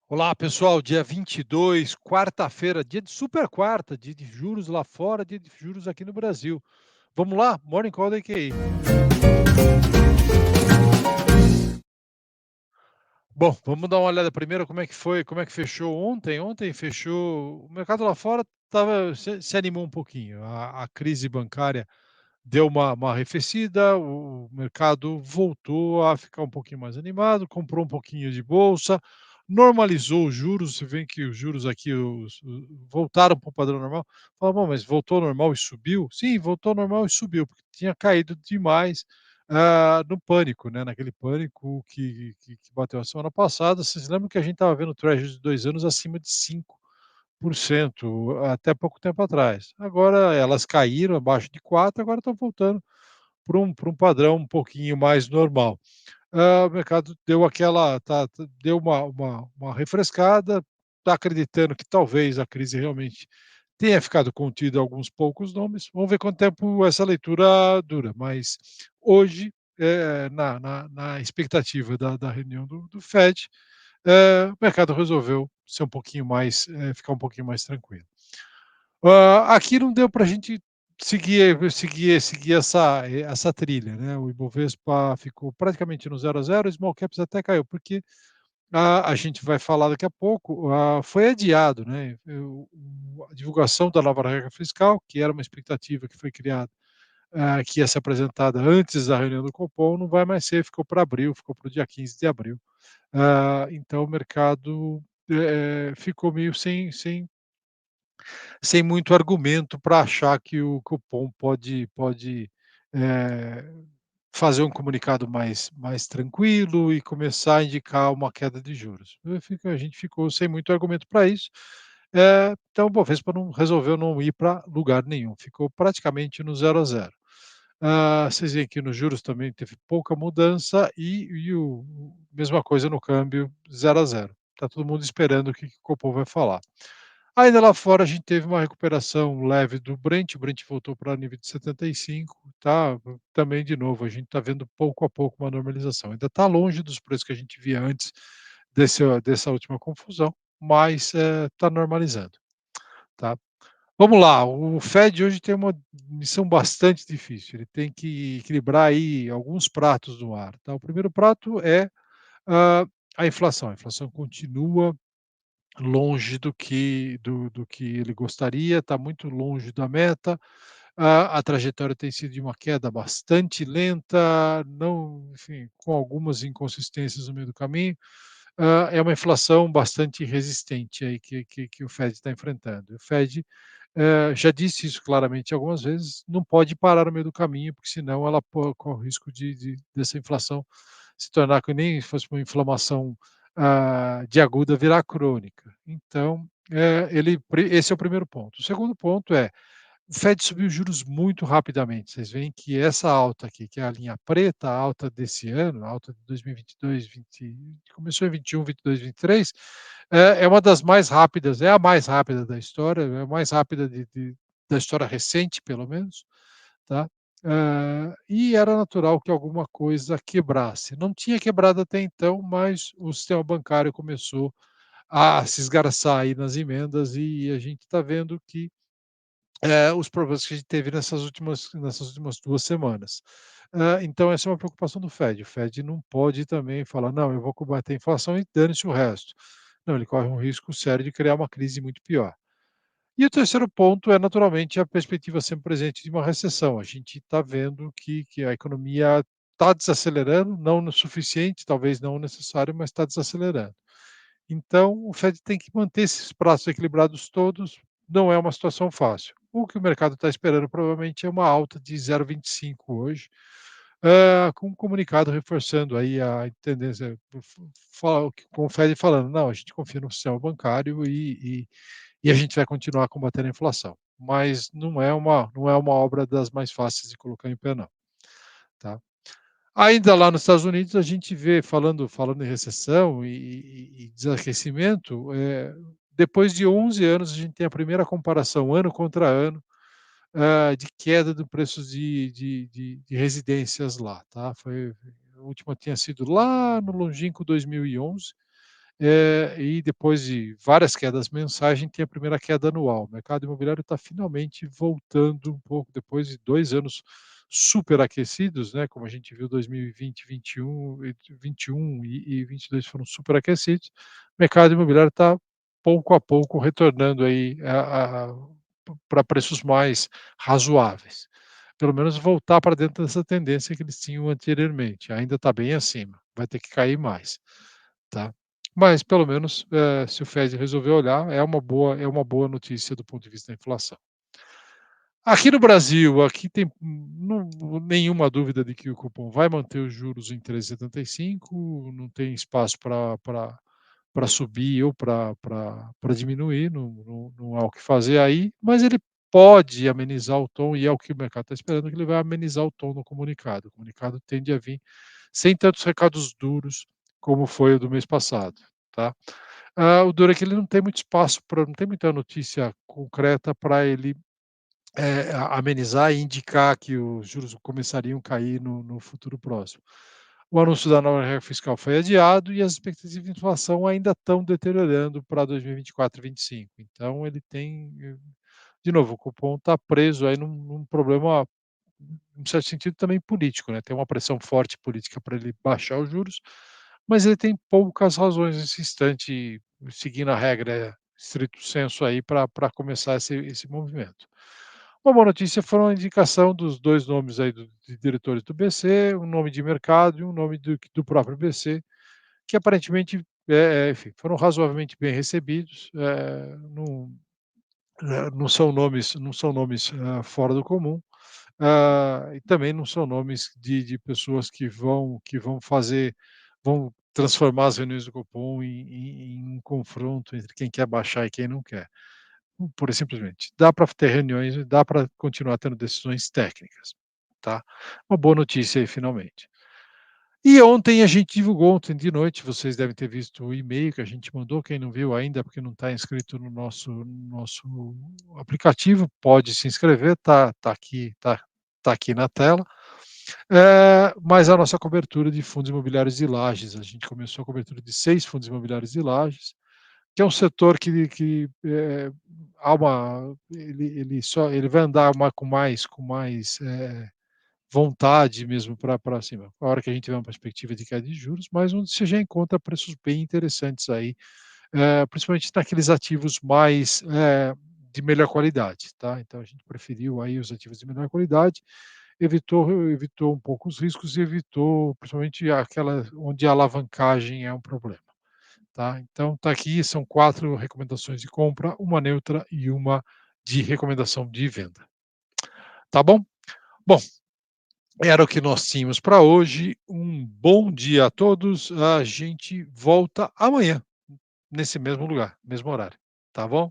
Olá, pessoal. Dia 22, quarta-feira, dia de super quarta, dia de juros lá fora, dia de juros aqui no Brasil. Vamos lá? Morning Call da EQI. Bom, vamos dar uma olhada primeiro como é que foi, como é que fechou ontem. Ontem fechou, o mercado lá fora se animou um pouquinho. A crise bancária deu uma arrefecida, o mercado voltou a ficar um pouquinho mais animado, comprou um pouquinho de bolsa, normalizou os juros. Você vê que os juros aqui voltaram para o padrão normal. Fala: "Bom, mas voltou ao normal e subiu?" Sim, voltou ao normal e subiu, porque tinha caído demais, no pânico, né, naquele pânico que bateu a semana passada. Vocês lembram que a gente estava vendo Treasuries de 2 anos acima de 5% até pouco tempo atrás. Agora elas caíram abaixo de 4, agora estão voltando para um padrão um pouquinho mais normal. O mercado deu aquela deu uma refrescada, está acreditando que talvez a crise realmente tenha ficado contida a alguns poucos nomes. Vamos ver quanto tempo essa leitura dura, mas hoje, na expectativa da reunião do FED, o mercado resolveu ser um pouquinho mais, ficar um pouquinho mais tranquilo. Aqui não deu para a gente seguir essa trilha, né. O Ibovespa ficou praticamente no zero a zero, o small caps até caiu, porque a gente vai falar daqui a pouco, foi adiado, né, a divulgação da nova regra fiscal, que era uma expectativa que foi criada, que ia ser apresentada antes da reunião do Copom, não vai mais ser, ficou para abril, ficou para o dia 15 de abril. Então o mercado, ficou meio sem muito argumento para achar que o cupom pode, eh, fazer um comunicado mais tranquilo e começar a indicar uma queda de juros. A gente ficou sem muito argumento para isso, então o Bovespa não resolveu não ir para lugar nenhum, ficou praticamente no zero a zero. Vocês veem que nos juros também teve pouca mudança e mesma coisa no câmbio, zero a zero. Tá todo mundo esperando o que que o Copom vai falar. Ainda lá fora a gente teve uma recuperação leve do Brent, o Brent voltou para nível de 75, tá, também de novo a gente está vendo pouco a pouco uma normalização. Ainda está longe dos preços que a gente via antes dessa última confusão, mas, está normalizando, tá. Vamos lá, o Fed hoje tem uma missão bastante difícil, ele tem que equilibrar aí alguns pratos no ar, tá. O primeiro prato é, hã, a inflação continua longe do que ele gostaria, está muito longe da meta. A trajetória tem sido de uma queda bastante lenta, não, enfim, com algumas inconsistências no meio do caminho. É uma inflação bastante resistente aí que o Fed está enfrentando. O Fed, já disse isso claramente algumas vezes, não pode parar no meio do caminho, porque senão ela corre o risco dessa inflação se tornar que nem se fosse uma inflamação, de aguda virar crônica. Então, esse é o primeiro ponto. O segundo ponto é, o Fed subiu juros muito rapidamente. Vocês veem que essa alta aqui, que é a linha preta, a alta desse ano, a alta de 2022, começou em 21, 22, 23, é uma das mais rápidas, é a mais rápida da história, é a mais rápida da história recente, pelo menos, tá. E era natural que alguma coisa quebrasse. Não tinha quebrado até então, mas o sistema bancário começou a se esgarçar aí nas emendas e a gente está vendo que, os problemas que a gente teve nessas últimas 2 semanas. Então essa é uma preocupação do Fed. O Fed não pode também falar: "Não, eu vou combater a inflação e dane-se o resto". Não, ele corre um risco sério de criar uma crise muito pior. E o terceiro ponto é, naturalmente, a perspectiva sempre presente de uma recessão. A gente está vendo que a economia está desacelerando, não no suficiente, talvez não o necessário, mas está desacelerando. Então, o Fed tem que manter esses pratos equilibrados todos, não é uma situação fácil. O que o mercado está esperando provavelmente é uma alta de 0,25 hoje, com um comunicado reforçando aí a tendência, com o Fed falando: "Não, a gente confia no sistema bancário e a gente vai continuar combatendo a inflação". Mas não é uma obra das mais fáceis de colocar em pé não, tá. Ainda lá nos Estados Unidos, a gente vê, falando em recessão e desaquecimento, depois de 11 anos, a gente tem a primeira comparação ano contra ano, de queda do preços de residências lá, tá. A última tinha sido lá no longínquo 2011, e depois de várias quedas mensais, a gente tem a primeira queda anual. O mercado imobiliário está finalmente voltando um pouco depois de 2 anos superaquecidos, né, como a gente viu 2020, 21 e 22 foram superaquecidos. O mercado imobiliário está pouco a pouco retornando aí para preços mais razoáveis. Pelo menos voltar para dentro dessa tendência que eles tinham anteriormente. Ainda está bem acima, vai ter que cair mais, tá. Mas pelo menos, se o Fed resolver olhar, é uma boa notícia do ponto de vista da inflação. Aqui no Brasil, aqui tem nenhuma dúvida de que o cupom vai manter os juros em 3,75, não tem espaço para subir ou para diminuir, não há o que fazer aí, mas ele pode amenizar o tom, e é o que o mercado está esperando, que ele vai amenizar o tom no comunicado. O comunicado tende a vir sem tantos recados duros como foi o do mês passado, tá. O duro é que ele não tem muito espaço não tem muita notícia concreta para ele amenizar e indicar que os juros começariam a cair no futuro próximo. O anúncio da nova regra fiscal foi adiado e as expectativas de inflação ainda estão deteriorando para 2024 e 2025. Então ele tem, de novo, o cupom está preso aí num problema, em certo sentido, também político, né? Tem uma pressão forte política para ele baixar os juros, mas ele tem poucas razões nesse instante, seguindo a regra estrito senso aí, para começar esse movimento. Uma boa notícia foram a indicação dos 2 nomes aí de diretores do BC, um nome de mercado e um nome do próprio BC, que aparentemente, enfim, foram razoavelmente bem recebidos, não são nomes, fora do comum, e também não são nomes de pessoas que vão transformar as reuniões do Copom em um confronto entre quem quer baixar e quem não quer. Pura e simplesmente. Dá para ter reuniões, dá para continuar tendo decisões técnicas, tá. Uma boa notícia aí finalmente. E ontem a gente divulgou, ontem de noite, vocês devem ter visto o e-mail que a gente mandou, quem não viu ainda, porque não está inscrito no nosso aplicativo, pode se inscrever, tá aqui na tela. Mas a nossa cobertura de fundos imobiliários de Lajes, a gente começou a cobertura de 6 fundos imobiliários de Lajes, que é um setor que, há uma ele vai andar com mais vontade mesmo para cima. A hora que a gente tiver uma perspectiva de queda de juros, mas onde você já encontra preços bem interessantes aí, principalmente naqueles ativos mais, de melhor qualidade, tá. Então a gente preferiu aí os ativos de melhor qualidade, evitou um pouco os riscos e evitou principalmente aquela onde a alavancagem é um problema. Tá? Então tá aqui, são 4 recomendações de compra, uma neutra e uma de recomendação de venda. Tá bom? Bom, era o que nós tínhamos para hoje. Um bom dia a todos. A gente volta amanhã, nesse mesmo lugar, mesmo horário. Tá bom?